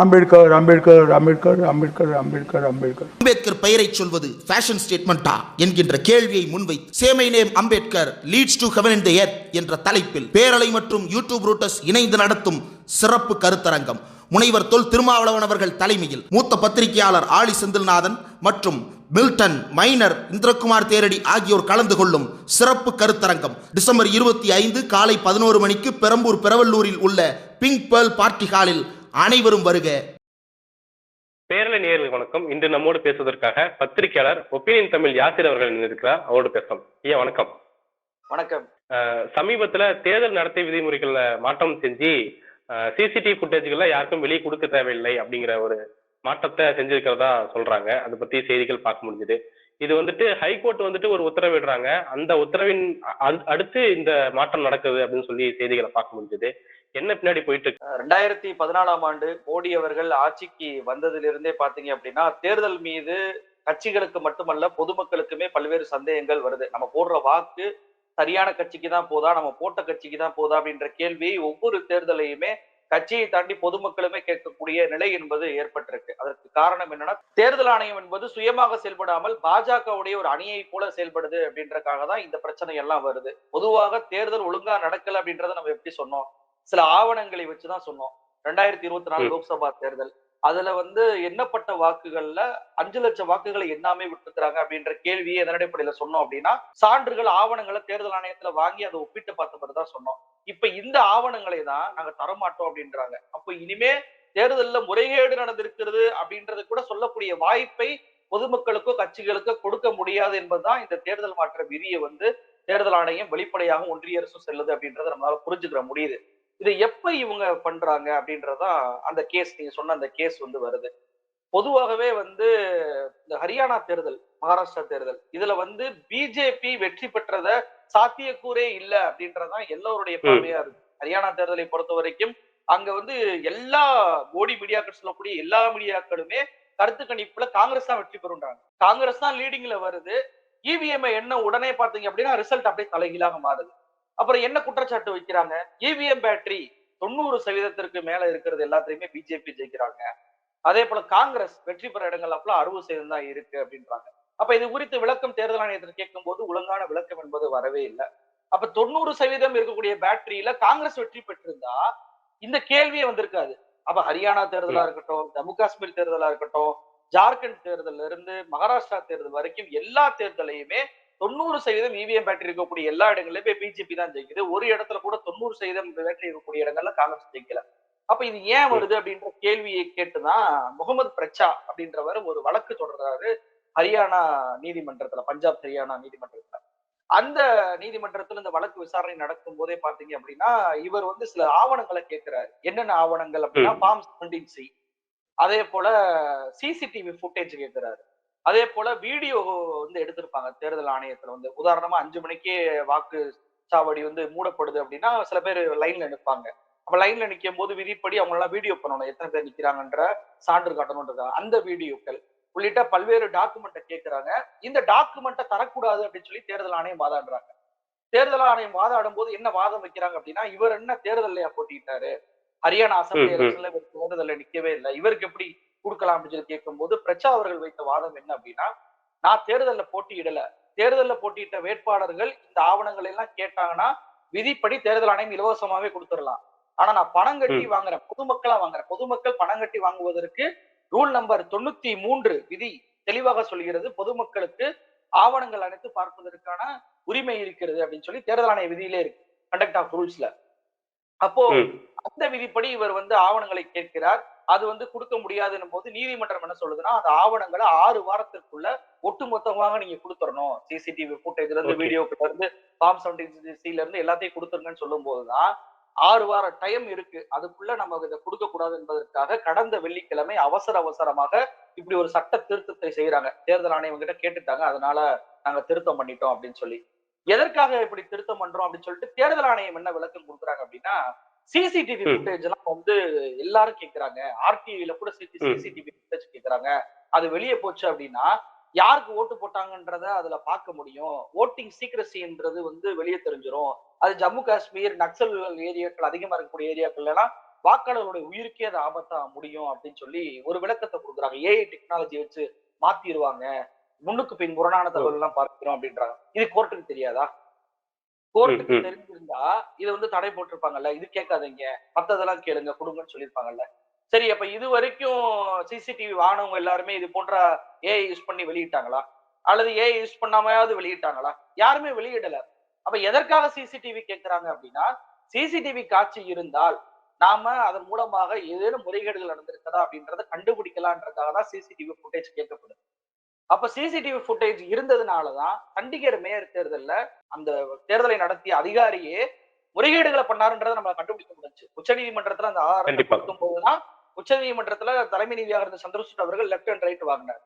அம்பேத்கர் அம்பேத்கர் அம்பேத்கர் அம்பேத்கர் அம்பேத்கர் அம்பேத்கர் அம்பேத்கர் பெயரை சொல்வது ஃபேஷன் ஸ்டேட்மெண்டா என்கின்ற கேள்வியை முன்வைத்து சேமை name Ambedkar leads to heaven in the earth என்ற தலைப்பில் பேரலை மற்றும் யூடியூப் ரூட்டர்ஸ் இணைந்து நடத்தும் சிறப்பு கருத்தரங்கம் முனைவர் தொல் திருமாவளவன் அவர்கள் தலைமையில் மூத்த பத்திரிகையாளர் ஆலி செந்தில்நாதன் மற்றும் மில்டன் மைனர் இந்திரகுமார் தேரடி ஆகியோர் கலந்து கொள்ளும் சிறப்பு கருத்தரங்கம் டிசம்பர் 25 காலை 11 மணிக்கு பெரம்பூர் பெரவல்லூரில் உள்ள பிங்க் பேர்ல் பார்ட்டி ஹாலில் அனைவரும் வருக. பேரலை நேயர்களுக்கு வணக்கம். இன்று நம்மோடு பேசுவதற்காக பத்திரிகையாளர் ஒப்பீனியன் தமிழ் யாசிர் அவர்கள் இருக்கிறார். அவரோடு பேசலாம். ஐயா வணக்கம். வணக்கம். சமீபத்துல தேர்தல் நடத்தை விதிமுறைகள்ல மாற்றம் செஞ்சு சிசிடிவி ஃபுட்டேஜ்கள்ல யாருக்கும் வெளியே கொடுக்க தேவையில்லை அப்படிங்கிற ஒரு மாற்றத்தை செஞ்சிருக்கிறதா சொல்றாங்க. அதை பத்தி செய்திகள் பார்க்க முடிஞ்சது. இது ஹைகோர்ட் ஒரு உத்தரவிடுறாங்க. அந்த உத்தரவின் அடுத்து இந்த மாற்றம் நடக்குது அப்படின்னு சொல்லி செய்திகளை பார்க்க முடிஞ்சது. என்ன பின்னாடி போயிட்டு இருக்கு? 2014ஆம் ஆண்டு மோடி அவர்கள் ஆட்சிக்கு வந்ததிலிருந்தே பாத்தீங்க அப்படின்னா தேர்தல் மீது கட்சிகளுக்கு மட்டுமல்ல பொதுமக்களுக்குமே பல்வேறு சந்தேகங்கள் வருது. நம்ம போடுற வாக்கு சரியான கட்சிக்கு தான் போதா, நம்ம போட்ட கட்சிக்கு தான் போதா அப்படின்ற கேள்வி ஒவ்வொரு தேர்தலையுமே கட்சியை தாண்டி பொதுமக்களுமே கேட்கக்கூடிய நிலை என்பது ஏற்பட்டிருக்கு. அதற்கு காரணம் என்னன்னா, தேர்தல் ஆணையம் என்பது சுயமாக செயல்படாமல் பாஜகவுடைய ஒரு அணியை போல செயல்படுது அப்படின்றக்காக தான் இந்த பிரச்சனை எல்லாம் வருது. பொதுவாக தேர்தல் ஒழுங்கா நடக்கல அப்படின்றத நம்ம எப்படி சொன்னோம்? சில ஆவணங்களை வச்சுதான் சொன்னோம். 2024 லோக்சபா தேர்தல், அதுல எண்ணப்பட்ட வாக்குகள்ல 5 லட்சம் வாக்குகளை எண்ணாமே விட்டுக்கிறாங்க அப்படின்ற கேள்வியை எதன் அடிப்படையில சொன்னோம் அப்படின்னா, சான்றுகள் ஆவணங்களை தேர்தல் ஆணையத்துல வாங்கி அதை ஒப்பிட்டு பார்த்த மாதிரிதான் சொன்னோம். இப்ப இந்த ஆவணங்களை தான் நாங்க தரமாட்டோம் அப்படின்றாங்க. அப்ப இனிமே தேர்தல்ல முறைகேடு நடந்திருக்கிறது அப்படின்றது கூட சொல்லக்கூடிய வாய்ப்பை பொதுமக்களுக்கோ கட்சிகளுக்கோ கொடுக்க முடியாது என்பதுதான் இந்த தேர்தல் மாற்ற விதியை தேர்தல் ஆணையம் வெளிப்படையாக ஒன்றிய அரசு செல்லுது அப்படின்றத நம்மளால புரிஞ்சுக்கிற முடியுது. இதை எப்ப இவங்க பண்றாங்க அப்படின்றதான் அந்த கேஸ், நீங்க சொன்ன அந்த கேஸ் வருது. பொதுவாகவே இந்த ஹரியானா தேர்தல், மகாராஷ்டிரா தேர்தல், இதுல பிஜேபி வெற்றி பெற்றத சாத்தியக்கூறே இல்ல அப்படின்றதான் எல்லோருடைய பார்வையா இருக்கு. ஹரியானா தேர்தலை பொறுத்த வரைக்கும் அங்க எல்லா மோடி மீடியாக்கள் சொல்லக்கூடிய எல்லா மீடியாக்களுமே கருத்து கணிப்புல காங்கிரஸ் தான் வெற்றி பெறுன்றாங்க. காங்கிரஸ் தான் லீடிங்ல வருது. இவிஎம் என்ன உடனே பாத்தீங்க அப்படின்னா ரிசல்ட் அப்படியே தலைகீழாக மாறுது. அப்புறம் என்ன குற்றச்சாட்டு வைக்கிறாங்க? இவிஎம் பேட்டரி 90% மேல இருக்கிறது எல்லாத்தையுமே பிஜேபி ஜெயிக்கிறாங்க. அதே போல காங்கிரஸ் வெற்றி பெற இடங்கள் 60% தான் இருக்கு அப்படின்றாங்க. அப்ப இது குறித்து விளக்கம் தேர்தல் ஆணையத்தில் கேட்கும் போது ஒழுங்கான விளக்கம் என்பது வரவே இல்லை. அப்ப 90% இருக்கக்கூடிய பேட்டரியில காங்கிரஸ் வெற்றி பெற்றிருந்தா இந்த கேள்வியே வந்திருக்காது. அப்ப ஹரியானா தேர்தலா இருக்கட்டும், ஜம்மு காஷ்மீர் தேர்தலா இருக்கட்டும், ஜார்க்கண்ட் தேர்தல்ல இருந்து மகாராஷ்டிரா தேர்தல் வரைக்கும் எல்லா தேர்தலையுமே 90% இவிஎம் பேட்டரி இருக்கக்கூடிய எல்லா இடங்களிலுமே பிஜேபி தான் ஜெயிக்குது. ஒரு இடத்துல கூட 90% பேட்டரி இருக்கக்கூடிய இடங்கள்ல காங்கிரஸ் ஜெயிக்கல. அப்ப இது ஏன் வருது அப்படின்ற கேள்வியை கேட்டுதான் முகமது பிரச்சா அப்படின்றவர் ஒரு வழக்கு தொடர்றாரு ஹரியானா நீதிமன்றத்துல, பஞ்சாப் ஹரியானா நீதிமன்றத்துல. அந்த நீதிமன்றத்துல இந்த வழக்கு விசாரணை நடக்கும் போதே பாத்தீங்க அப்படின்னா, இவர் சில ஆவணங்களை கேட்கிறாரு. என்னென்ன ஆவணங்கள் அப்படின்னா, ஃபார்ம் 17C, அதே போல சிசிடிவி ஃபுட்டேஜ் கேட்கிறாரு. அதே போல வீடியோ எடுத்திருப்பாங்க தேர்தல் ஆணையத்துல. உதாரணமா 5 மணிக்கே வாக்கு சாவடி மூடப்படுது அப்படின்னா சில பேர் லைன்ல நிற்பாங்க. அப்ப லைன்ல நிற்கும் போது விதிப்படி அவங்க எல்லாம் வீடியோ பண்ணணும், எத்தனை பேர் நிக்கிறாங்கன்ற சான்று காட்டணும்ன்றதா அந்த வீடியோக்கள் உள்ளிட்ட பல்வேறு டாக்குமெண்ட்டை கேட்கிறாங்க. இந்த டாக்குமெண்ட்டை தரக்கூடாது அப்படின்னு சொல்லி தேர்தல் ஆணையம் வாதாடுறாங்க. தேர்தல் ஆணையம் வாதாடும் போது என்ன வாதம் வைக்கிறாங்க அப்படின்னா, இவர் என்ன தேர்தலையா போட்டிட்டாரு, ஹரியானா அசம்பிளி எலெக்ஷன்ல இவர் தேர்தலில் நிக்கவே இல்லை, இவருக்கு எப்படி கொடுக்கலாம் அப்படின்னு சொல்லி கேட்கும் போது பிரச்சா அவர்கள் வைத்த வாதம் என்ன அப்படின்னா, நான் தேர்தலில் போட்டியிடல, தேர்தலில் போட்டியிட்ட வேட்பாளர்கள் இந்த ஆவணங்கள் எல்லாம் கேட்டாங்கன்னா விதிப்படி தேர்தல் ஆணையம் இலவசமாவே கொடுத்துடலாம். ஆனா நான் பணம் கட்டி வாங்குறேன், பொதுமக்களா வாங்குறேன். பொதுமக்கள் பணம் கட்டி வாங்குவதற்கு ரூல் நம்பர் 93 விதி தெளிவாக சொல்கிறது, பொதுமக்களுக்கு ஆவணங்கள் அனைத்து பார்ப்பதற்கான உரிமை இருக்கிறது அப்படின்னு சொல்லி தேர்தல் ஆணைய விதியிலே இருக்கு, கண்டக்ட் ஆஃப் ரூல்ஸ்ல. அப்போ அந்த விதிப்படி இவர் ஆவணங்களை கேட்கிறார். அது கொடுக்க முடியாதுன்னும் போது நீதிமன்றம் என்ன சொல்லுதுன்னா, அந்த ஆவணங்களை 6 வாரத்திற்குள்ள ஒட்டுமொத்தமாக நீங்க கொடுத்துடணும். சிசிடிவி ஃபுட்டேஜ்ல இருந்து, வீடியோக்குள்ள இருந்து, ஃபார்ம் 17C இருந்து எல்லாத்தையும் கொடுத்துருங்கன்னு சொல்லும் போதுதான் 6 வார டைம் இருக்கு, அதுக்குள்ள நம்ம இதை கொடுக்க கூடாது என்பதற்காக கடந்த வெள்ளிக்கிழமை அவசரமாக இப்படி ஒரு சட்ட திருத்தத்தை செய்யறாங்க. தேர்தல் ஆணையம் கிட்ட கேட்டுட்டாங்க, அதனால நாங்க திருத்தம் பண்ணிட்டோம் அப்படின்னு சொல்லி. எதற்காக இப்படி திருத்தம் பண்றோம் அப்படின்னு சொல்லிட்டு தேர்தல் ஆணையம் என்ன விளக்கம் கொடுக்குறாங்க அப்படின்னா, சிசிடிவி ஃபுட்டேஜ் எல்லாம் எல்லாரும் கேட்கிறாங்க, ஆர்டிஐல கூட சிசிடிவி ஃபுட்டேஜ் கேட்கிறாங்க. அது வெளியே போச்சு அப்படின்னா யாருக்கு ஓட்டு போட்டாங்கன்றத அதுல பார்க்க முடியும். ஓட்டிங் சீக்ரசின்றது வெளியே தெரிஞ்சிடும். அது ஜம்மு காஷ்மீர் நக்சல் ஏரியாக்கள் அதிகமா இருக்கக்கூடிய ஏரியாக்கள் எல்லாம் வாக்காளர்களுடைய உயிருக்கே அது ஆபத்தா முடியும் அப்படின்னு சொல்லி ஒரு விளக்கத்தை கொடுக்குறாங்க. ஏஐ டெக்னாலஜி வச்சு மாத்திருவாங்க, முன்னுக்கு பின் முரணான தகவல் எல்லாம் பார்க்கிறோம் அப்படின்றாங்க. இது கோர்ட்டுக்கு தெரியாதா? கோர்ட்டுக்கு தெரிஞ்சிருந்தா இதை வந்து தடை போட்டிருப்பாங்கல்ல, இது கேட்காதீங்க மத்ததெல்லாம் கேளுங்க கொடுங்கன்னு சொல்லியிருப்பாங்கல்ல. சரி, அப்ப இது வரைக்கும் சிசிடிவி வாங்கினவங்க எல்லாருமே இது போன்ற ஏஐ யூஸ் பண்ணி வெளியிட்டாங்களா? அல்லது ஏஐ யூஸ் பண்ணாமையாவது வெளியிட்டாங்களா? யாருமே வெளியிடல. அப்ப எதற்காக சிசிடிவி கேட்கிறாங்க அப்படின்னா, சிசிடிவி காட்சி இருந்தால் நாம அதன் மூலமாக ஏதேனும் முறைகேடுகள் நடந்திருக்கிறதா அப்படின்றத கண்டுபிடிக்கலான்றதுக்காக தான் சிசிடிவி ஃபுட்டேஜ் கேட்கப்படுது. அப்ப சிசிடிவி ஃபுட்டேஜ் இருந்ததுனாலதான் சண்டிகர் மேயர் தேர்தல்ல அந்த தேர்தலை நடத்திய அதிகாரியே முறைகேடுகளை பண்ணாருன்றதை நம்ம கண்டுபிடிக்க முடிஞ்சு. உச்சநீதிமன்றத்துல அந்த ஆதாரத்தை கொடுக்கும் போதுதான் உச்சநீதிமன்றத்துல தலைமை நீதியாக இருந்த சந்திரசூட் அவர்கள் லெப்ட் அண்ட் ரைட் வாங்கினார்.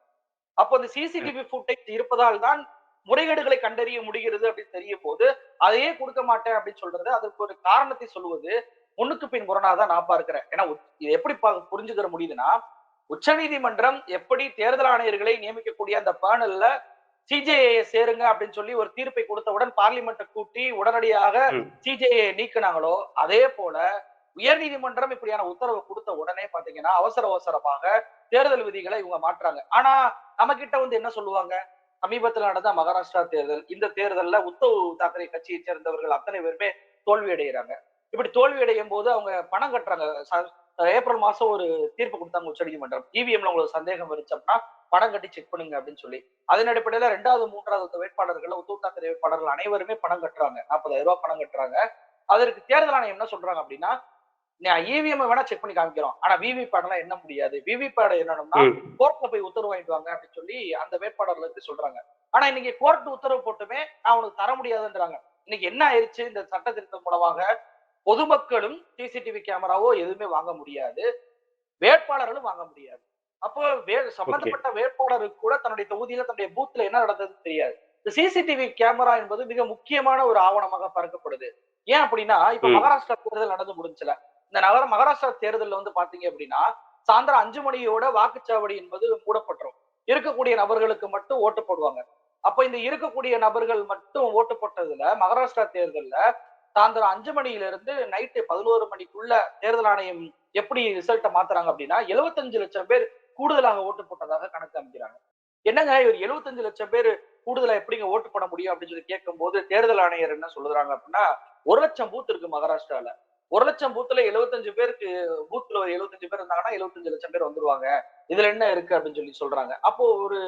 அப்போ அந்த சிசிடிவி ஃபுட்டேஜ் இருப்பதால் தான் முறைகேடுகளை கண்டறிய முடிகிறது அப்படின்னு தெரிய போது அதையே கொடுக்க மாட்டேன் அப்படின்னு சொல்றது, அதுக்கு ஒரு காரணத்தை சொல்லுவது முன்னுக்கு பின் முரணாதான் நான் பார்க்கிறேன். ஏன்னா இது எப்படி புரிஞ்சுக்கிற முடியுதுன்னா, உச்சநீதிமன்றம் எப்படி தேர்தல் ஆணையர்களை நியமிக்கக்கூடிய அந்த பேனல்ல சிஜேஏ சேருங்க அப்படின்னு சொல்லி ஒரு தீர்ப்பை கொடுத்தவுடன் பார்லிமெண்ட்டை கூட்டி உடனடியாக சிஜேஏ நீக்கினாங்களோ, அதே போல உயர் நீதிமன்றம் இப்படியான உத்தரவு கொடுத்த உடனே பாத்தீங்கன்னா அவசரமாக தேர்தல் விதிகளை இவங்க மாற்றாங்க. ஆனா நம்ம கிட்ட வந்து என்ன சொல்லுவாங்க, சமீபத்தில் நடந்த மகாராஷ்டிரா தேர்தல், இந்த தேர்தல்ல உத்தவ் தாக்கரே கட்சியை சேர்ந்தவர்கள் அத்தனை பேருமே தோல்வி அடைகிறாங்க. இப்படி தோல்வி அடையும் போது அவங்க பணம் கட்டுறாங்க. ஏப்ரல் மாசம் ஒரு தீர்ப்பு கொடுத்தாங்க உச்சநீதிமன்றம், இவிஎம்ல உங்களுக்கு சந்தேகம் இருந்துச்சு அப்படின்னா பணம் கட்டி செக் பண்ணுங்க அப்படின்னு சொல்லி. அதன் அடிப்படையில 2வது 3வது வேட்பாளர்கள் உத்தவ் தாக்கரே வேட்பாளர்கள் அனைவருமே பணம் கட்டுறாங்க, 40,000 ரூபாய் பணம் கட்டுறாங்க. அதற்கு தேர்தல் ஆணையம் என்ன சொல்றாங்க அப்படின்னா, இவிஎம் வேணா செக் பண்ணி காமிக்கிறோம், ஆனா விவிபேட் எல்லாம் என்ன முடியாது, விவிபேட் என்னன்னா கோர்ட்ல போய் உத்தரவு வாங்கிட்டு வாங்க அப்படின்னு சொல்லி அந்த வேட்பாளர்களுக்கு சொல்றாங்க. ஆனா இன்னைக்கு கோர்ட் உத்தரவு போட்டுமே நான் உனக்கு தர முடியாதுன்றாங்க. இன்னைக்கு என்ன ஆயிருச்சு, இந்த சட்ட திருத்தம் மூலமாக பொதுமக்களும் சிசிடிவி கேமராவோ எதுவுமே வாங்க முடியாது, வேட்பாளர்களும் வாங்க முடியாது. அப்போ சம்பந்தப்பட்ட வேட்பாளருக்கு கூட தன்னுடைய தொகுதியில தன்னுடைய பூத்ல என்ன நடந்ததுன்னு தெரியாது. இந்த சிசிடிவி கேமரா என்பது மிக முக்கியமான ஒரு ஆவணமாக பார்க்கப்படுது. ஏன் அப்படின்னா, இப்ப மகாராஷ்டிரா தேர்தல் நடந்து முடிஞ்சுல, இந்த மகாராஷ்டிரா தேர்தல் வந்து பாத்தீங்க அப்படின்னா சாயந்தரம் 5 மணியோட வாக்குச்சாவடி என்பது மூடப்பட்டுரும். இருக்கக்கூடிய நபர்களுக்கு மட்டும் ஓட்டு போடுவாங்க. அப்ப இந்த இருக்கக்கூடிய நபர்கள் மட்டும் ஓட்டு போட்டதுல மகாராஷ்டிரா தேர்தல்ல சாயந்தரம் 5 மணியில இருந்து நைட்டு 11 மணிக்குள்ள தேர்தல் ஆணையம் எப்படி ரிசல்ட்டை மாத்துறாங்க அப்படின்னா 75 லட்சம் பேர் கூடுதலாக ஓட்டு போட்டதாக கணக்கு அமைக்கிறாங்க. என்னங்க இவர் 75 லட்சம் பேர் கூடுதலா எப்படிங்க ஓட்டு போட முடியும் அப்படின்னு சொல்லி கேட்கும் போது தேர்தல் ஆணையர் என்ன சொல்றாங்க அப்படின்னா, 1 லட்சம் பூத் இருக்கு மகாராஷ்டிரால, 1 லட்சம் பூத்துல 75 பேருக்கு, பூத்ல 75 பேர் இருந்தாங்கன்னா 75 லட்சம் பேர் வந்துருவாங்க, இதுல என்ன இருக்கு அப்படின்னு சொல்லி சொல்றாங்க. அப்போ ஒரு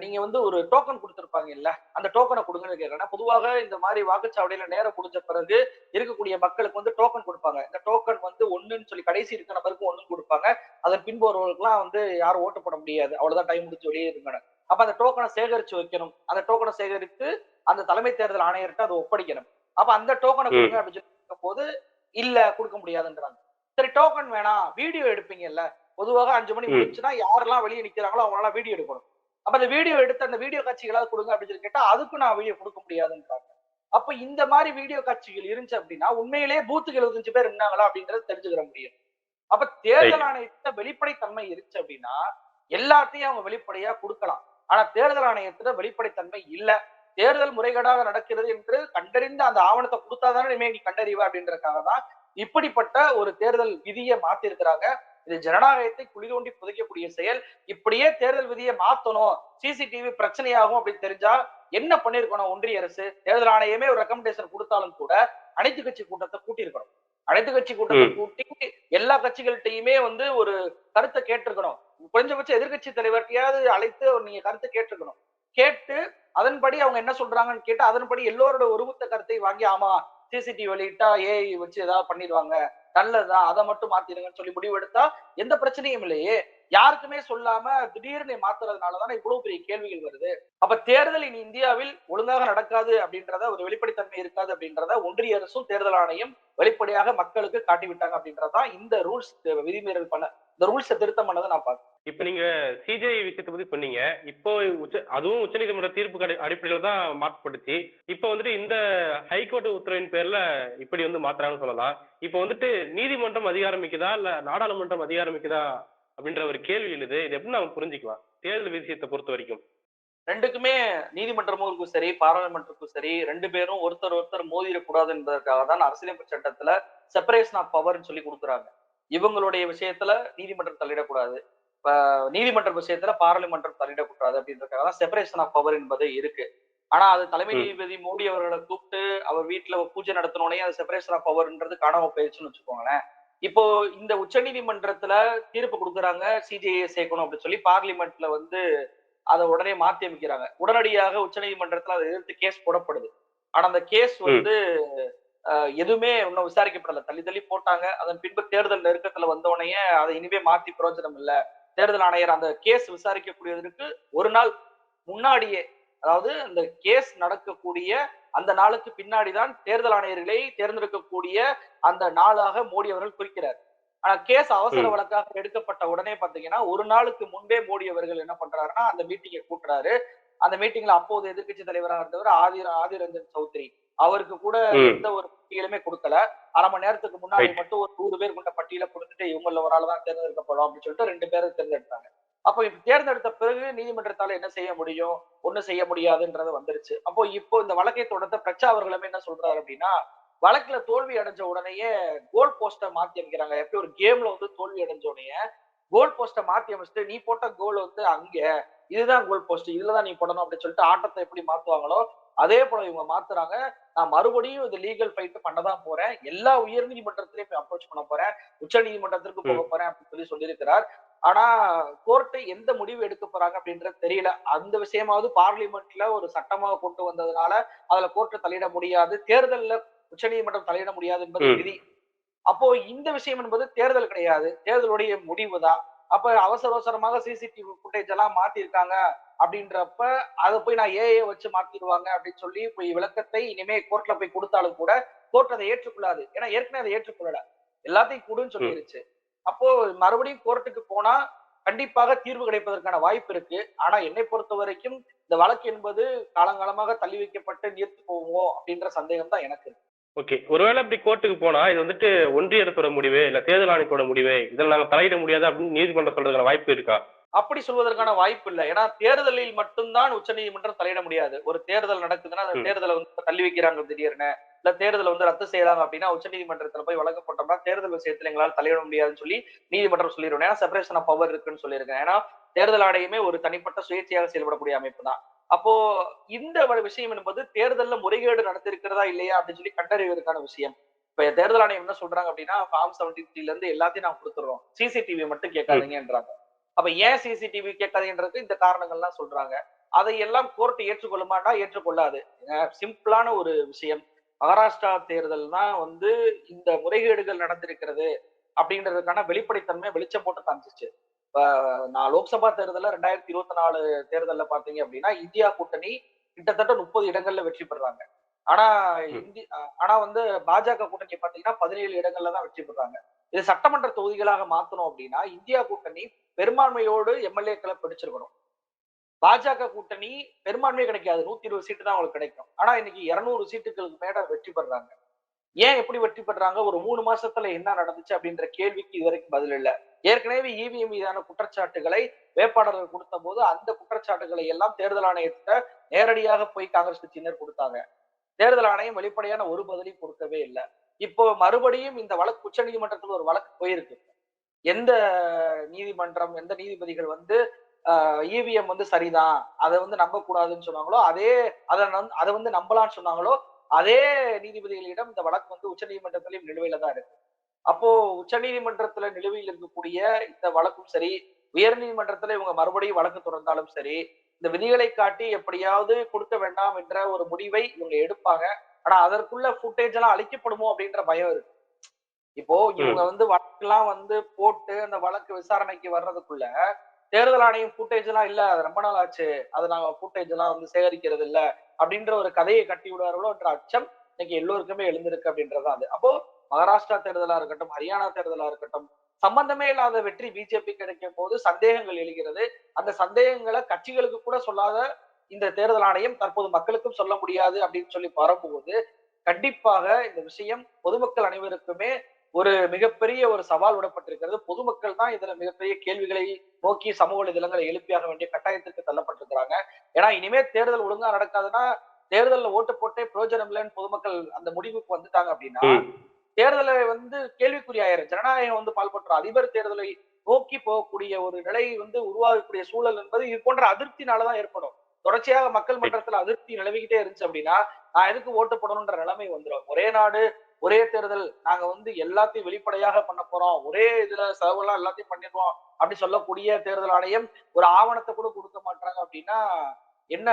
நீங்க வந்து ஒரு டோக்கன் கொடுத்திருப்பாங்க இல்ல, அந்த டோக்கனை கொடுங்கன்னு கேட்கறேன். பொதுவாக இந்த மாதிரி வாக்குச்சாவடியில நேரம் முடிஞ்ச பிறகு இருக்கக்கூடிய மக்களுக்கு வந்து டோக்கன் கொடுப்பாங்க. இந்த டோக்கன் வந்து 1ன்னு சொல்லி கடைசி இருக்க நபருக்கு 1 கொடுப்பாங்க. அதன் பின்புறவர்களுக்குலாம் வந்து யாரும் ஓட்டு போட முடியாது, அவ்வளவுதான், டைம் முடிச்சு வெளியே இருக்கணும். அப்ப அந்த டோக்கனை சேகரிச்சு வைக்கணும். அந்த டோக்கனை சேகரித்து அந்த தலைமை தேர்தல் ஆணையர்கிட்ட அதை ஒப்படைக்கணும். அப்ப அந்த டோக்கனை கொடுங்க அப்படின்னு சொல்லி கேட்கும் போது இல்ல கொடுக்க முடியாதுன்றாங்க. சரி, டோக்கன் வேணாம், வீடியோ எடுப்பீங்கல்ல, பொதுவாக 5 மணி முடிச்சுன்னா யாரெல்லாம் வெளியே நிக்கிறாங்களோ அவங்களாம் வீடியோ எடுக்கணும். அப்ப அந்த வீடியோ எடுத்து அந்த வீடியோ காட்சிகளாவது கொடுங்க அப்படின்னு சொல்லி கேட்டா அதுக்கும் நான் வீடியோ கொடுக்க முடியாதுன்றாங்க. அப்ப இந்த மாதிரி வீடியோ காட்சிகள் இருந்துச்சு அப்படின்னா உண்மையிலேயே பூத்துக்கு 75 பேர் இருந்தாங்களா அப்படிங்கறது தெரிஞ்சுக்கிற முடியும். அப்ப தேர்தல் ஆணையத்துல வெளிப்படைத்தன்மை இருந்துச்சு அப்படின்னா எல்லாத்தையும் அவங்க வெளிப்படையா கொடுக்கலாம். ஆனா தேர்தல் ஆணையத்துல வெளிப்படைத்தன்மை இல்ல, தேர்தல் முறைகேடாக நடக்கிறது என்று கண்டறிந்து அந்த ஆவணத்தை கொடுத்தாதானே இனிமே நீ கண்டறிவ அப்படின்றதுக்காக தான் இப்படிப்பட்ட ஒரு தேர்தல் விதியை மாத்திருக்கிறாங்க. இது ஜனநாயகத்தை குழி தோண்டி புதைக்கக்கூடிய செயல். இப்படியே தேர்தல் விதியை மாத்தணும், சிசிடிவி பிரச்சனையாகும் அப்படின்னு தெரிஞ்சா என்ன பண்ணிருக்கணும் ஒன்றிய அரசு? தேர்தல் ஆணையமே ஒரு ரெக்கமெண்டேஷன் கொடுத்தாலும் கூட அனைத்து கட்சி கூட்டத்தை கூட்டியிருக்கணும். அனைத்து கட்சி கூட்டத்தை கூட்டி எல்லா கட்சிகள்கிட்டயுமே வந்து ஒரு கருத்தை கேட்டிருக்கணும். குறைஞ்சபட்ச எதிர்கட்சி தலைவர்கிட்டயாவது அழைத்து நீங்க கருத்தை கேட்டிருக்கணும். கேட்டு அதன்படி அவங்க என்ன சொல்றாங்கன்னு கேட்டு அதன்படி எல்லோரோட ஒருமித்த கருத்தை வாங்கி, ஆமா சிசிடிவி வெளியிட்டா ஏஐ வச்சு ஏதாவது பண்ணிடுவாங்க, நல்லதுதான், அதை மட்டும் மாத்திடுங்கன்னு சொல்லி முடிவு எடுத்தா எந்த பிரச்சனையும் இல்லையே. யாருக்குமே சொல்லாம திடீர்னு மாத்துறதுனாலதானே இவ்வளவு பெரிய கேள்விகள் வருது. அப்ப தேர்தல் இனி இந்தியாவில் ஒழுங்காக நடக்காது அப்படின்றத, ஒரு வெளிப்படைத்தன்மை இருக்காது அப்படின்றத ஒன்றிய அரசும் தேர்தல் ஆணையம் வெளிப்படையாக மக்களுக்கு காட்டிவிட்டாங்க அப்படின்றதான் இந்த ரூல்ஸ் விதிமீறல் பண்ண, இந்த ரூல்ஸை திருத்தம் பண்ணதை நான் பார்க்கிறேன். இப்ப நீங்க சிஜேஐ விஷயத்தை பத்தி சொன்னீங்க. இப்போ அதுவும் உச்சநீதிமன்ற தீர்ப்பு அடிப்படையில தான் மாற்றப்பட்டுச்சு. இப்போ வந்துட்டு இந்த ஹைகோர்ட் உத்தரவின் பேர்ல இப்படி வந்து மாத்துறாங்கன்னு சொல்லலாம். இப்போ வந்துட்டு நீதிமன்றம் அதிகாரம் மிக்கதா இல்ல நாடாளுமன்றம் அதிகாரம் மிக்கதா அப்படின்ற ஒரு கேள்வி எழுது. இது எப்படி நம்ம புரிஞ்சுக்கலாம் தேர்தல் விஷயத்தை பொறுத்த வரைக்கும்? ரெண்டுக்குமே நீதிமன்றமும் சரி பாராளுமன்றத்துக்கும் சரி 2 பேரும் ஒருத்தர் ஒருத்தர் மோதிடக்கூடாது என்பதற்காக தான் அரசியலமைப்பு சட்டத்துல செப்பரேஷன் ஆஃப் பவர்னு சொல்லி கொடுக்குறாங்க. இவங்களுடைய விஷயத்துல நீதிமன்றம் தலையிடக்கூடாது, நீதிமன்ற விஷயத்துல பாராளுமன்றம் தலையிடக்கூடாது அப்படின்றதுக்காக தான் செப்பரேஷன் ஆஃப் பவர் என்பது இருக்கு. ஆனா அது தலைமை நீதிபதி மோடி அவர்களை கூப்பிட்டு அவர் வீட்டுல பூஜை நடத்தினோடனே அது செப்பரேஷன் ஆஃப் பவர்ன்றது காணாம போயிடுச்சுன்னு வச்சுக்கோங்களேன். இப்போ இந்த உச்ச நீதிமன்றத்துல தீர்ப்பு கொடுக்குறாங்க சிஜிஐ சேர்க்கணும் அப்படின்னு சொல்லி பார்லிமெண்ட்ல வந்து அதை உடனே மாத்தி அமைக்கிறாங்க. உடனடியாக உச்ச நீதிமன்றத்துல அதை எதிர்த்து கேஸ் போடப்படுது. ஆனா அந்த கேஸ் வந்து எதுவுமே இன்னும் விசாரிக்கப்படல, தள்ளி தள்ளி போட்டாங்க. அதன் பின்பு தேர்தல் நெருக்கத்துல வந்தோடனே அதை இனிமே மாத்தி பிரயோஜனம் இல்ல, தேர்தல் ஆணையர் அந்த கேஸ் விசாரிக்கக்கூடியதற்கு ஒரு நாள் முன்னாடியே, அதாவது அந்த கேஸ் நடக்கக்கூடிய அந்த நாளுக்கு பின்னாடிதான் தேர்தல் ஆணையர்களை தேர்ந்தெடுக்கக்கூடிய அந்த நாளாக மோடி அவர்கள் குறிக்கிறார். ஆனா கேஸ் அவசர வழக்காக எடுக்கப்பட்ட உடனே பாத்தீங்கன்னா ஒரு நாளுக்கு முன்பே மோடி அவர்கள் என்ன பண்றாருன்னா அந்த மீட்டிங்கை கூட்டுறாரு. அந்த மீட்டிங்ல அப்போது எதிர்க்கட்சி தலைவராக இருந்தவர் ஆதிர் ரஞ்சன் சௌத்ரி, அவருக்கு கூட எந்த ஒரு பட்டியலுமே கொடுக்கல. அரை மணி நேரத்துக்கு முன்னாடி மட்டும் ஒரு 100 பேர் கொண்ட பட்டியலை கொடுத்துட்டு இவங்கள ஒரு ஆள் தான் தேர்ந்தெடுக்கப்படும் அப்படின்னு சொல்லிட்டு 2 பேரை தேர்ந்தெடுத்தாங்க. அப்போ இப்ப தேர்ந்தெடுத்த பிறகு நீதிமன்றத்தால என்ன செய்ய முடியும், ஒண்ணும் செய்ய முடியாதுன்றது வந்துருச்சு. அப்போ இப்போ இந்த வழக்கை தொடர்ந்த பிரச்சா அவர்களுமே என்ன சொல்றாரு அப்படின்னா, வழக்குல தோல்வி அடைஞ்ச உடனேயே கோல் போஸ்ட மாத்தி அமைக்கிறாங்க. எப்படி ஒரு கேம்ல வந்து தோல்வி அடைஞ்ச உடனே கோல் போஸ்ட மாத்தி அமைச்சிட்டு நீ போட்ட கோல் வந்து அங்க, இதுதான் கோல் போஸ்ட், இதுலதான் நீ போடணும் அப்படின்னு சொல்லிட்டு ஆட்டத்தை எப்படி மாத்துவாங்களோ அதே போல இவங்க மாத்துறாங்க. நான் மறுபடியும் இது லீகல் ஃபைட் பண்ணதான் போறேன், எல்லா உயர் நீதிமன்றத்திலையும் போய் அப்ரோச் பண்ண போறேன், உச்ச நீதிமன்றத்திற்கு போக போறேன் அப்படின்னு சொல்லியிருக்கிறார். ஆனா கோர்ட்டை எந்த முடிவு எடுக்க போறாங்க அப்படின்றது தெரியல. அந்த விஷயமாவது பார்லிமெண்ட்ல ஒரு சட்டமாக கொண்டு வந்ததுனால அதுல கோர்ட்டு தலையிட முடியாது, தேர்தல்ல உச்ச நீதிமன்றம் தலையிட முடியாது என்பது விதி. அப்போ இந்த விஷயம் என்பது தேர்தல் கிடையாது, தேர்தலுடைய முடிவு தான். அப்ப அவசர அவசரமாக சிசிடிவி ஃபுட்டேஜ் எல்லாம் மாத்திருக்காங்க அப்படின்றப்ப அதை போய் நான் ஏஏ வச்சு மாத்திடுவாங்க அப்படின்னு சொல்லி போய் விளக்கத்தை இனிமே கோர்ட்ல போய் கொடுத்தாலும் கூட கோர்ட் அதை ஏற்றுக்கொள்ளாது. ஏன்னா ஏற்கனவே அதை ஏற்றுக்கொள்ளல, எல்லாத்தையும் கூடுன்னு சொல்லிருச்சு. அப்போ மறுபடியும் கோர்ட்டுக்கு போனா கண்டிப்பாக தீர்வு கிடைப்பதற்கான வாய்ப்பு இருக்கு. ஆனா என்னை பொறுத்த வரைக்கும் இந்த வழக்கு என்பது காலங்காலமாக தள்ளி வைக்கப்பட்டு நீர்த்து போவோம் அப்படின்ற சந்தேகம் தான் எனக்கு இருக்கு. ஓகே. ஒருவேளை இப்படி கோர்ட்டுக்கு போனா இது வந்துட்டு ஒன்றிய அரசோட முடிவு இல்ல தேர்தல் ஆணையத்தோட முடிவு, இதில் நாங்க தலையிட முடியாது அப்படின்னு நீதிமன்றம் சொல்றதுக்கான வாய்ப்பு இருக்கா? அப்படி சொல்வதற்கான வாய்ப்பு இல்லை. ஏன்னா தேர்தலில் மட்டும்தான் உச்ச நீதிமன்றம் தலையிட முடியாது. ஒரு தேர்தல் நடக்குதுன்னா அந்த தேர்தலை வந்து தள்ளி வைக்கிறாங்க திடீர்னு, இல்ல தேர்தலை வந்து ரத்து செய்யறாங்க அப்படின்னா உச்ச நீதிமன்றத்துல போய் வழக்கு போட்டோம்னா தேர்தல் விஷயத்துல எங்களால் தலையிட முடியாதுன்னு சொல்லி நீதிமன்றம் சொல்லிடுவோம். ஏன்னா செப்பரேஷன் ஆஃப் பவர் இருக்குன்னு சொல்லியிருக்கேன். ஏன்னா தேர்தல் ஆணையமே ஒரு தனிப்பட்ட சுயேட்சையாக செயல்படக்கூடிய அமைப்பு தான். அப்போ இந்த விஷயம் என்பது தேர்தல்ல முறைகேடு நடத்திருக்கிறதா இல்லையா அப்படின்னு சொல்லி கண்டறிவதற்கான விஷயம். இப்ப தேர்தல் ஆணையம் என்ன சொல்றாங்க அப்படின்னா ஃபார்ம் 73 இருந்து எல்லாத்தையும் நான் கொடுத்துடுறோம், சிசிடிவி மட்டும் கேட்காதீங்கன்றாங்க. அப்ப ஏன் சிசிடிவி கேட்காதீங்கன்றதுக்கு இந்த காரணங்கள்லாம் சொல்றாங்க. அதை எல்லாம் கோர்ட் ஏற்றுக்கொள்ளுமாட்டா? ஏற்றுக்கொள்ளாது. சிம்பிளான ஒரு விஷயம், மகாராஷ்டிரா தேர்தல் தான் வந்து இந்த முறைகேடுகள் நடந்திருக்கிறது அப்படின்றதுக்கான வெளிப்படைத்தன்மை வெளிச்சம் போட்டு காமிச்சிச்சு. நான் லோக்சபா தேர்தல்ல 2024 தேர்தல்ல பாத்தீங்க அப்படின்னா இந்தியா கூட்டணி கிட்டத்தட்ட 30 இடங்கள்ல வெற்றி பெறாங்க. ஆனா ஆனா வந்து பாஜக கூட்டணி பாத்தீங்கன்னா 17 இடங்கள்ல தான் வெற்றி பெறாங்க. இது சட்டமன்ற தொகுதிகளாக மாத்தணும் அப்படின்னா இந்தியா கூட்டணி பெரும்பான்மையோடு எம்எல்ஏக்களை பிடிச்சிருக்கணும். பாஜக கூட்டணி பெரும்பான்மை கிடைக்காது, 120 சீட்டு தான் அவங்களுக்கு கிடைக்கும். ஆனா இன்னைக்கு 200 சீட்டுகளுக்கு மேல வெற்றி பெறாங்க. ஏன் எப்படி வெற்றி பெறாங்க? ஒரு 3 மாசத்துல என்ன நடந்துச்சு அப்படின்ற கேள்விக்கு இதுவரைக்கும் பதில் இல்ல. ஏற்கனவே இவிஎம் மீதான குற்றச்சாட்டுகளை வேட்பாளர்கள் கொடுத்த போது அந்த குற்றச்சாட்டுகளை எல்லாம் தேர்தல் ஆணையத்திட்ட நேரடியாக போய் காங்கிரஸ் கட்சியினர் கொடுத்தாங்க. தேர்தல் ஆணையம் வெளிப்படையான ஒரு பதிலையும் கொடுக்கவே இல்லை. இப்போ மறுபடியும் இந்த வழக்கு உச்ச நீதிமன்றத்தில் ஒரு வழக்கு போயிருக்கு. எந்த நீதிமன்றம், எந்த நீதிபதிகள் வந்து இவிஎம் வந்து சரிதான், அதை வந்து நம்ப கூடாதுன்னு சொன்னாங்களோ அதை வந்து நம்பலான்னு சொன்னாங்களோ அதே நீதிபதிகளிடம் இந்த வழக்கு வந்து உச்ச நீதிமன்றத்திலையும் நிலுவையில தான் இருக்கு. அப்போ உச்ச நீதிமன்றத்துல நிலுவையில் இருக்கக்கூடிய இந்த வழக்கும் சரி, உயர் நீதிமன்றத்துல இவங்க மறுபடியும் வழக்கு தொடர்ந்தாலும் சரி, இந்த விதிகளை காட்டி எப்படியாவது கொடுக்க வேண்டாம் என்ற ஒரு முடிவை இவங்க எடுப்பாங்க. ஆனா அதற்குள்ள ஃபுட்டேஜ் எல்லாம் அழிக்கப்படுமோ அப்படின்ற பயம் இருக்கு. இப்போ இவங்க வந்து வழக்கெல்லாம் வந்து போட்டு அந்த வழக்கு விசாரணைக்கு வர்றதுக்குள்ள தேர்தல் ஆணையம் ஃபுட்டேஜ் எல்லாம் இல்ல, அது ரொம்ப நாள் ஆச்சு, அதை நாங்க ஃபுட்டேஜ் எல்லாம் வந்து சேகரிக்கிறது இல்ல அப்படின்ற ஒரு கதையை கட்டி விடுவார்களோ என்ற அச்சம் இன்னைக்கு எல்லோருக்குமே எழுந்திருக்கு அப்படின்றதான் அது. அப்போ மகாராஷ்டிரா தேர்தலா இருக்கட்டும், ஹரியானா தேர்தலா இருக்கட்டும், சம்பந்தமே இல்லாத வெற்றி பிஜேபி கிடைக்கும் போது சந்தேகங்கள் எழுகிறது. அந்த சந்தேகங்களை கட்சிகளுக்கு கூட சொல்லாத இந்த தேர்தல் ஆணையம் தற்போது மக்களுக்கும் சொல்ல முடியாது அப்படின்னு சொல்லி பரப்புவது கண்டிப்பாக இந்த விஷயம் பொதுமக்கள் அனைவருக்குமே ஒரு மிகப்பெரிய ஒரு சவால் விடப்பட்டிருக்கிறது. பொதுமக்கள் தான் இதுல மிகப்பெரிய கேள்விகளை நோக்கி சமூக வலைதளங்களை எழுப்பியாக வேண்டிய கட்டாயத்திற்கு தள்ளப்பட்டிருக்கிறாங்க. ஏன்னா இனிமே தேர்தல் ஒழுங்கா நடக்காதுன்னா தேர்தல்ல ஓட்டு போட்டே பிரயோஜனம் இல்லைன்னு பொதுமக்கள் அந்த முடிவுக்கு வந்துட்டாங்க அப்படின்னா தேர்தலை கேள்விக்குறியாயிரும். ஜனநாயகம் பால்பற்றும் அதிபர் தேர்தலை நோக்கி போகக்கூடிய ஒரு நிலை உருவாகக்கூடிய சூழல் என்பது இது போன்ற அதிருப்தினாலதான் ஏற்படும். தொடர்ச்சியாக மக்கள் மன்றத்துல அதிருப்தி நிலவிக்கிட்டே இருந்துச்சு அப்படின்னா நான் எதுக்கு ஓட்டு போடணும்ன்ற நிலைமை வந்துடும். ஒரே நாடு ஒரே தேர்தல், நாங்க எல்லாத்தையும் வெளிப்படையாக பண்ண போறோம், ஒரே இதுல செலவெல்லாம் எல்லாத்தையும் பண்ணிடுவோம் அப்படி சொல்லக்கூடிய தேர்தல் ஆணையம் ஒரு ஆவணத்தை கூட கொடுக்க மாட்டாங்க அப்படின்னா என்ன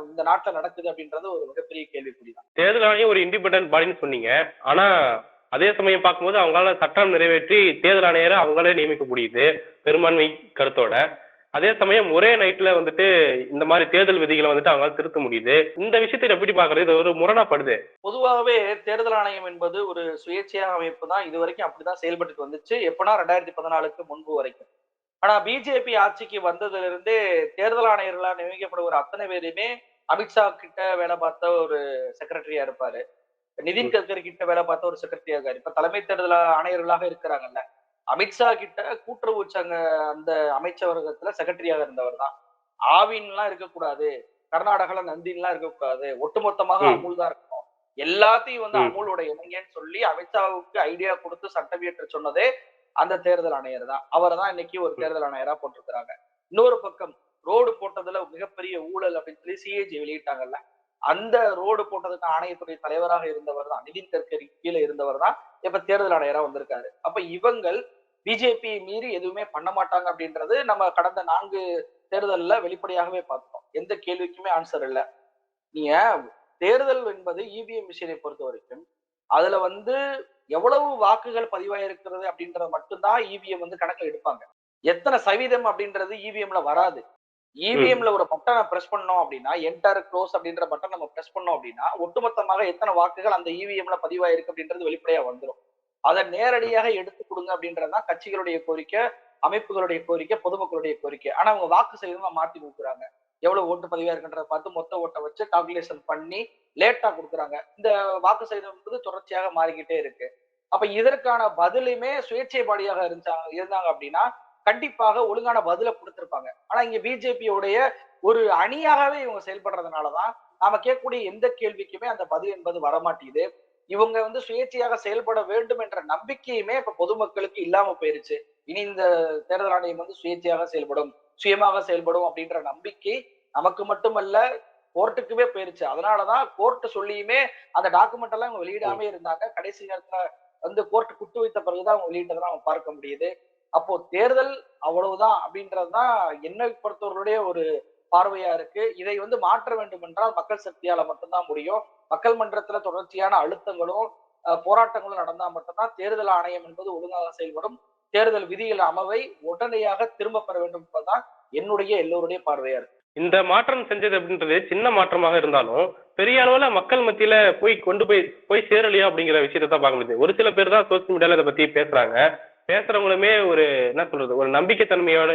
இந்த நாட்டுல நடக்குது அப்படின்றது ஒரு மிகப்பெரிய கேள்விக்குறிதான். தேர்தல் ஆணையம் ஒரு இண்டிபெண்டன்ட் பாடின்னு சொன்னீங்க. ஆனா அதே சமயம் பார்க்கும்போது அவங்களால சட்டம் நிறைவேற்றி தேர்தல் ஆணையரை அவங்களே நியமிக்க முடியுது பெரும்பான்மை கருத்தோட. அதே சமயம் ஒரே நைட்ல இந்த மாதிரி தேர்தல் விதிகளை அவங்களால திருத்த முடியுது. இந்த விஷயத்தை எப்படி பாக்குறது? இது ஒரு முரணாப்படுது. பொதுவாகவே தேர்தல் ஆணையம் என்பது ஒரு சுயேட்சையாக அமைப்பு தான். இது வரைக்கும் அப்படிதான் செயல்பட்டு வந்துச்சு. எப்பனா 2014க்கு முன்பு வரைக்கும். ஆனா பிஜேபி ஆட்சிக்கு வந்ததுல இருந்தே தேர்தல் ஆணையர்களா நியமிக்கப்படுகிற அத்தனை பேருமே அமித்ஷா கிட்ட வேலை பார்த்த ஒரு செக்ரட்டரியா இருப்பாரு. நிதின் கட்கரி கிட்ட வேலை பார்த்த ஒரு செக்ரட்டரியா இருக்காரு. இப்ப தலைமை தேர்தல் ஆணையர்களாக இருக்கிறாங்கல்ல, அமித்ஷா கிட்ட கூட்டுறவு சங்க அந்த அமைச்சரகத்துல செக்ரட்டரியாக இருந்தவர் தான். ஆவின்லாம் இருக்கக்கூடாது, கர்நாடகால நந்தின்லாம் இருக்கக்கூடாது, ஒட்டுமொத்தமாக அமுல் தான் இருக்கணும், எல்லாத்தையும் அமுலோட இணைங்கன்னு சொல்லி அமித்ஷாவுக்கு ஐடியா கொடுத்து சட்டம் இயற்ற சொன்னதே அந்த தேர்தல் ஆணையர் தான். அவரை தான் இன்னைக்கு ஒரு தேர்தல் ஆணையரா போட்டிருக்கிறாங்க. இன்னொரு பக்கம் ரோடு போட்டதுல மிகப்பெரிய ஊழல் அப்படின்னு சொல்லி சிஏஜி வெளியிட்டாங்கல்ல, அந்த ரோடு போட்டதுக்கு ஆணையத்துடைய தலைவராக இருந்தவர் தான், நிதின் கட்கரி கீழே இருந்தவர் தான் இப்ப தேர்தல் ஆணையரா வந்திருக்காரு. அப்ப இவங்கள் பிஜேபி மீறி எதுவுமே பண்ண மாட்டாங்க அப்படின்றது நம்ம கடந்த 4 தேர்தல்ல வெளிப்படையாகவே பார்த்தோம். எந்த கேள்விக்குமே ஆன்சர் இல்ல. நீங்க தேர்தல் என்பது இவிஎம் மிஷினை பொறுத்த வரைக்கும் அதுல எவ்வளவு வாக்குகள் பதிவாயிருக்கிறது அப்படின்றத மட்டும்தான் இவிஎம் கணக்குல எடுப்பாங்க. எத்தனை சதவீதம் அப்படின்றது இவிஎம்ல வராது. இவிஎம்ல ஒரு பட்டனை பிரஸ் பண்ணோம் அப்படின்னா, என்டர் க்ளோஸ் அப்படின்ற பட்டன் நம்ம பிரஸ் பண்ணோம் அப்படின்னா ஒட்டுமொத்தமாக எத்தனை வாக்குகள் அந்த இவிஎம்ல பதிவாயிருக்கு அப்படின்றது வெளிப்படையா வந்துடும். அதை நேரடியாக எடுத்து கொடுங்க அப்படின்றதுதான் கட்சிகளுடைய கோரிக்கை, அமைப்புகளுடைய கோரிக்கை, பொதுமக்களுடைய கோரிக்கை. ஆனா அவங்க வாக்கு சதவீதமா மாத்தி கொடுக்குறாங்க. எவ்வளவு ஓட்டு பதிவா இருக்குன்றத பார்த்து மொத்த ஓட்டை வச்சு கால்குலேஷன் பண்ணி லேட்டா கொடுக்குறாங்க. இந்த வாக்கு சதவீதம் தொடர்ச்சியாக மாறிக்கிட்டே இருக்கு. அப்ப இதற்கான பதிலுமே சுயேட்சைவாதியாக இருந்தாங்க அப்படின்னா கண்டிப்பாக ஒழுங்கான பதில கொடுத்திருப்பாங்க. ஆனா இங்க பிஜேபியோடைய ஒரு அணியாகவே இவங்க செயல்படுறதுனாலதான் நாம கேட்கக்கூடிய எந்த கேள்விக்குமே அந்த பதில் என்பது வரமாட்டேங்குது. இவங்க சுயேட்சையாக செயல்பட வேண்டும் என்ற நம்பிக்கையுமே இப்ப பொதுமக்களுக்கு இல்லாம போயிருச்சு. இனி இந்த தேர்தல் ஆணையம் சுயேட்சையாக செயல்படும், சுயமாக செயல்படும் அப்படின்ற நம்பிக்கை நமக்கு மட்டுமல்ல கோர்ட்டுக்குமே போயிருச்சு. அதனாலதான் கோர்ட் சொல்லியுமே அந்த டாக்குமெண்ட் எல்லாம் அவங்க வெளியிடாம இருந்தாங்க. கடைசி நேரத்துல கோர்ட் குட்டு வைத்த பிறகுதான் அவங்க வெளியிட்டதான் அவங்க பார்க்க முடியுது. அப்போ தேர்தல் அவ்வளவுதான் அப்படின்றதுதான் என்னை பொறுத்தவர்களுடைய ஒரு பார்வையா இருக்கு. இதை மாற்ற வேண்டும் என்றால் மக்கள் சக்தியால மட்டும்தான் முடியும். மக்கள் மன்றத்துல தொடர்ச்சியான அழுத்தங்களும் போராட்டங்களும் நடந்தா மட்டும்தான் தேர்தல் ஆணையம் என்பது ஒழுங்காக செயல்படும். தேர்தல் விதிகள் அமைவை உடனடியாக திரும்ப பெற வேண்டும் என்பதுதான் என்னுடைய எல்லோருடைய பார்வையா இருக்கு. இந்த மாற்றம் செஞ்சது அப்படின்றது சின்ன மாற்றமாக இருந்தாலும் பெரிய அளவுல மக்கள் மத்தியில கொண்டு போய் சேரலையா அப்படிங்கிற விஷயத்தை தான் பார்க்க முடியுது. ஒரு சில பேர் தான் சோசியல் மீடியால இதை பத்தி பேசுறாங்க. பேசுறவங்களுமே ஒரு என்ன சொல்றது, ஒரு நம்பிக்கை தன்மையோட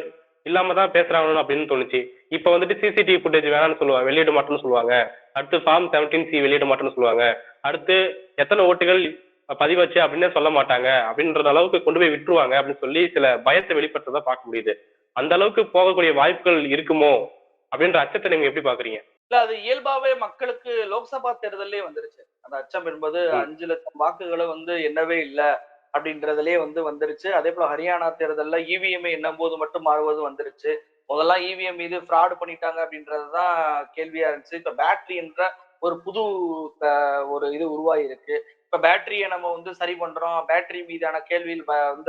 இல்லாம தான் பேசுறாங்கன்னு அப்படின்னு தோணுச்சு. இப்ப சிசிடிவி ஃபுட்டேஜ் வேணாம்னு சொல்லுவாங்க, வெளியிட மாட்டோம்னு சொல்லுவாங்க. அடுத்து ஃபார்ம் 17C வெளியிட மாட்டோம்னு சொல்லுவாங்க. அடுத்து எத்தனை ஓட்டுகள் பதிவாச்சு அப்படின்னு சொல்ல மாட்டாங்க அப்படின்ற அளவுக்கு கொண்டு போய் விட்டுருவாங்க அப்படின்னு சொல்லி சில பயத்தை வெளிப்படுத்ததான் பார்க்க முடியுது. அந்த அளவுக்கு போகக்கூடிய வாய்ப்புகள் இருக்குமோ அப்படின்ற அச்சத்தை நீங்க எப்படி பாக்குறீங்க? இல்ல, அது இயல்பாவே மக்களுக்கு லோக்சபா தேர்தலே வந்துருச்சு. அந்த அச்சம் என்பது 5 லட்சம் வாக்குகளும் எண்ணவே இல்ல அப்படின்றதுலயே வந்துருச்சு. அதே போல ஹரியானா தேர்தல்ல இவிஎம் எண்ணும் போது மட்டும் மாறுவது வந்துருச்சு. முதல்ல இவிஎம் மீது ஃப்ராடு பண்ணிட்டாங்க அப்படின்றதுதான் கேள்வியா இருந்துச்சு. இப்ப பேட்டரி என்ற ஒரு புது ஒரு இது உருவாகி இருக்கு. இப்ப பேட்டரியை நம்ம சரி பண்றோம், பேட்டரி மீதான கேள்வியில்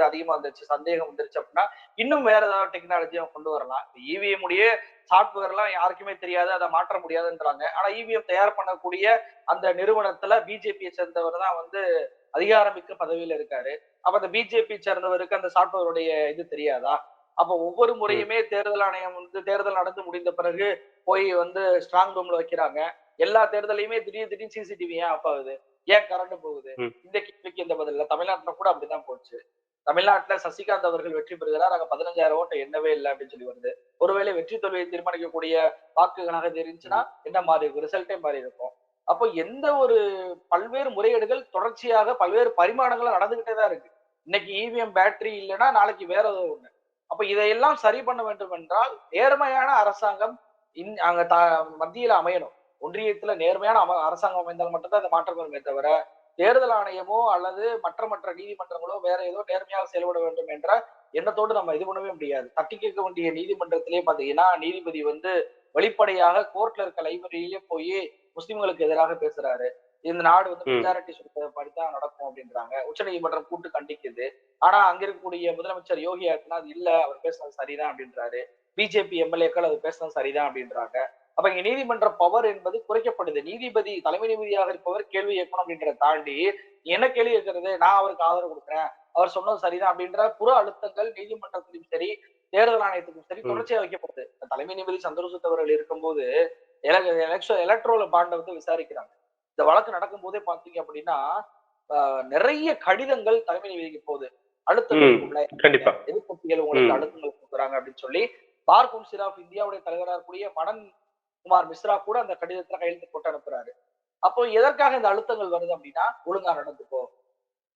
அதிகமா வந்துருச்சு, சந்தேகம் வந்துருச்சு அப்படின்னா இன்னும் வேற ஏதாவது டெக்னாலஜி கொண்டு வரலாம். இவிஎம் உடைய சாப்ட்வேர் எல்லாம் யாருக்குமே தெரியாது, அதை மாற்ற முடியாதுன்றாங்க. ஆனா இவிஎம் தயார் பண்ணக்கூடிய அந்த நிறுவனத்துல பிஜேபியை சேர்ந்தவர் தான் அதிகாரமிக்க பதவியில இருக்காரு. அப்ப அந்த பிஜேபி சேர்ந்தவருக்கு அந்த சாப்ட்வேருடைய இது தெரியாதா? அப்ப ஒவ்வொரு முறையுமே தேர்தல் ஆணையம் தேர்தல் நடந்து முடிந்த பிறகு போய் ஸ்ட்ராங் ரூம்ல வைக்கிறாங்க. எல்லா தேர்தலையுமே திடீர்னு சிசிடிவி ஏன் ஆஃப் ஆகுது, ஏன் கரண்ட் போகுது? இந்த கேள்விக்கு எந்த பதில் இல்ல. தமிழ்நாட்டுல கூட அப்படிதான் போச்சு. தமிழ்நாட்டுல சசிகாந்த் அவர்கள் வெற்றி பெறுகிறார், அங்க 15,000 ஓட்டு எண்ணவே இல்லை அப்படின்னு சொல்லி வருது. ஒருவேளை வெற்றி தோல்வியை தீர்மானிக்கக்கூடிய வாக்குகளாக தெரிஞ்சுன்னா என்ன மாறி இருக்கும், ரிசல்ட்டே மாறி இருக்கும். அப்போ எந்த ஒரு பல்வேறு முறைகேடுகள் தொடர்ச்சியாக பல்வேறு பரிமாணங்களும் நடந்துகிட்டே தான் இருக்கு. இன்னைக்கு இவிஎம் பேட்டரி இல்லைன்னா நாளைக்கு வேற ஏதோ ஒண்ணு. அப்ப இதையெல்லாம் சரி பண்ண வேண்டும் என்றால் நேர்மையான அரசாங்கம் அங்க மத்தியில அமையணும். ஒன்றியத்துல நேர்மையான அரசாங்கம் அமைந்தால் மட்டும்தான் இந்த மாற்றம் வருமே தவிர, தேர்தல் ஆணையமோ அல்லது மற்ற நீதிமன்றங்களோ வேற ஏதோ நேர்மையாக செயல்பட வேண்டும் என்ற எண்ணத்தோடு நம்ம இது பண்ணவே முடியாது. தட்டி கேட்க வேண்டிய நீதிமன்றத்திலேயே பாத்தீங்கன்னா நீதிபதி வெளிப்படையாக கோர்ட்ல இருக்க லைப்ரரியிலே போய் முஸ்லிம்களுக்கு எதிராக பேசுறாரு. இந்த நாடு மெஜாரிட்டி படித்தான் நடக்கும் அப்படின்றாங்க. உச்ச நீதிமன்றம் கூட்டு கண்டிக்குது. ஆனா அங்க இருக்கக்கூடிய முதலமைச்சர் யோகி ஆதித்யநாத் இல்ல அவர் பேசுனது சரிதான் அப்படின்றாரு. பிஜேபி எம்எல்ஏக்கள் அது பேசுனது சரிதான் அப்படின்றாங்க. அப்ப இங்க நீதிமன்ற பவர் என்பது குறைக்கப்படுது. நீதிபதி தலைமை நீதிபதியாக இருப்பவர் கேள்வி கேட்கணும் அப்படின்றத தாண்டி என்ன கேள்வி கேட்கறது, நான் அவருக்கு ஆதரவு கொடுக்குறேன், அவர் சொன்னது சரிதான் அப்படின்ற புற அழுத்தங்கள் நீதிமன்றத்திலும் சரி தேர்தல் ஆணையத்துக்கும் சரி தொடர்ச்சியா வைக்கப்படுது. தலைமை நீதிபதி சந்திரசூட் அவர்கள் இருக்கும்போது எலக்ட்ரோல பாண்டை விசாரிக்கிறாங்க. இந்த வழக்கு நடக்கும் போதே பாத்தீங்க அப்படின்னா நிறைய கடிதங்கள் தலைமை நீதிபதிக்கு போகுது. அழுத்தங்கள் எதிர்கட்சிகள் உங்களுக்கு அழுத்தங்கள் கொடுக்குறாங்க அப்படின்னு சொல்லி பார் கவுன்சில் ஆஃப் இந்தியாவுடைய தலைவராக இருக்கக்கூடிய மடன் குமார் மிஸ்ரா கூட அந்த கடிதத்துல கையெழுத்து போட்டு அனுப்புறாரு. அப்போ எதற்காக இந்த அழுத்தங்கள் வருது அப்படின்னா, ஒழுங்கா நடந்துக்கோ,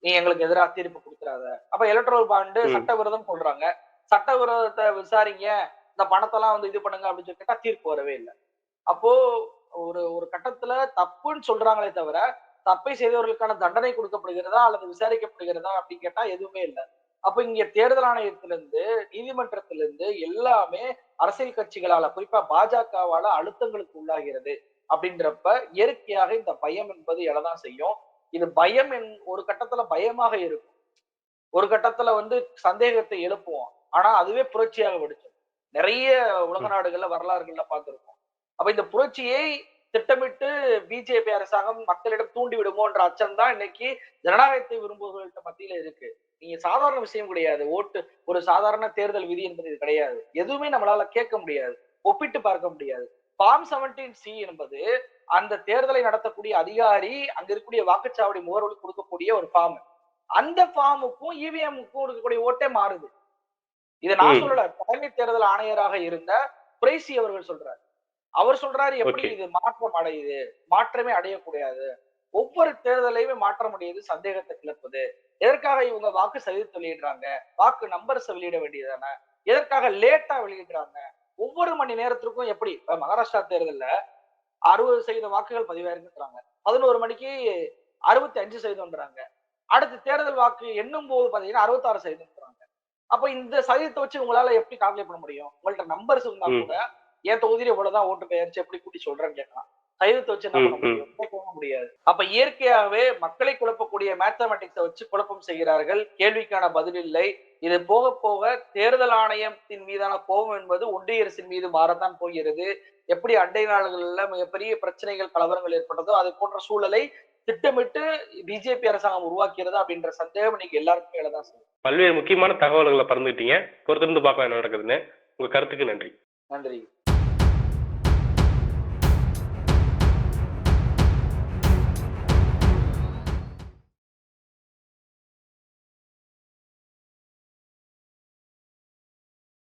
நீ எங்களுக்கு எதிராக தீர்ப்பு கொடுத்துறாத. அப்ப எலக்ட்ரல் பாண்டு சட்டவிரோதம் சொல்றாங்க. சட்டவிரோதத்தை விசாரிங்க, இந்த பணத்தெல்லாம் இது பண்ணுங்க அப்படின்னு சொல்லி கேட்டா தீர்ப்பு வரவே இல்லை. அப்போ ஒரு கட்டத்துல தப்புன்னு சொல்றாங்களே தவிர தப்பை செய்தவர்களுக்கான தண்டனை கொடுக்கப்படுகிறதா அல்லது விசாரிக்கப்படுகிறதா அப்படின்னு கேட்டா எதுவுமே இல்லை. அப்ப இங்க தேர்தல் ஆணையத்திலிருந்து நீதிமன்றத்திலிருந்து எல்லாமே அரசியல் கட்சிகளால குறிப்பா பாஜகவால அழுத்தங்களுக்கு உள்ளாகிறது. அப்படின்றப்ப இயற்கையாக இந்த பயம் என்பது எழதான் செய்யும். இது பயம் ஒரு கட்டத்துல பயமாக இருக்கும், ஒரு கட்டத்துல சந்தேகத்தை எழுப்புவோம். ஆனா அதுவே புரட்சியாக வெடிச்சோம். நிறைய உலக நாடுகள்ல வரலாறுகள்ல பார்த்திருக்கோம். அப்ப இந்த புரட்சியை திட்டமிட்டு பிஜேபி அரசாங்கம் மக்களிடம் தூண்டி விடுமோன்ற அச்சம் தான் இன்னைக்கு ஜனநாயகத்தை விரும்புவர்கள்ட்ட மத்தியில இருக்கு. நீங்க சாதாரண விஷயம் கிடையாது. ஒரு சாதாரண தேர்தல் விதி என்பது இது கிடையாது. எதுவுமே நம்மளால கேட்க முடியாது, ஒப்பிட்டு பார்க்க முடியாது. ஃபார்ம் 17C என்பது அந்த தேர்தலை நடத்தக்கூடிய அதிகாரி அங்க இருக்கக்கூடிய வாக்குச்சாவடி முகவர்களுக்கு கொடுக்கக்கூடிய ஒரு ஃபார்ம். அந்த ஃபார்முக்கும் இவிஎம்முக்கும் இருக்கக்கூடிய ஓட்டே மாறுது. இதை நான் சொல்லல, தலைமை தேர்தல் ஆணையராக இருந்த குரேஷி அவர்கள் சொல்றாரு. அவர் சொல்றாரு எப்படி இது மாற்றம் அடையுது, மாற்றமே அடையக்கூடாது, ஒவ்வொரு தேர்தலையுமே மாற்றம் அடையுது, சந்தேகத்தை கிளப்புது. எதற்காக இவங்க வாக்கு சதவீதத்தை வெளியிடுறாங்க, வாக்கு நம்பர்ஸ் வெளியிட வேண்டியதானே, எதற்காக லேட்டா வெளியிடுறாங்க, ஒவ்வொரு மணி நேரத்திற்கும் எப்படி மகாராஷ்டிரா தேர்தல்ல 60% வாக்குகள் பதிவாயிருக்கிறாங்க, 11 மணிக்கு 65%. அடுத்த தேர்தல் வாக்கு எண்ணும் போது பாத்தீங்கன்னா 66%. அப்ப இந்த சதவீதத்தை வச்சு உங்களால எப்படி கால்குலேட் பண்ண முடியும்? உங்கள்ட்ட நம்பர்ஸ் இருந்தா கூட என் தொகுதியில இவ்வளவுதான் ஓட்டு பெயர்ச்சி எப்படி கூட்டி சொல்றேன்னு கேட்கலாம். சதவீதத்தை வச்சு என்ன பண்ண முடியும்? கேட்கவும் முடியாது. அப்ப இயற்கையாகவே மக்களை குழப்பக்கூடிய மேத்தமெட்டிக்ஸை வச்சு குழப்பம் செய்கிறார்கள். கேள்விக்கான பதில் இல்லை. இது போக போக தேர்தல் ஆணையத்தின் மீதான கோபம் என்பது ஒன்றிய அரசின் மீது மாறத்தான் போகிறது. எப்படி அண்டை நாடுகள்ல மிகப்பெரிய பிரச்சனைகள் கலவரங்கள் ஏற்பட்டதோ அது போன்ற சூழலை திட்டமிட்டு பிஜேபி அரசாங்கம் உருவாக்கிறது அப்படின்ற சந்தேகம் இன்னைக்கு எல்லாருக்கும் எழதான் செய்யும். பல்வேறு முக்கியமான தகவல்களை பகிர்ந்துட்டீங்க. பொறுத்திருந்து பார்க்கலாம் என்ன நடக்குதுன்னு. உங்க கருத்துக்கு நன்றி. நன்றி.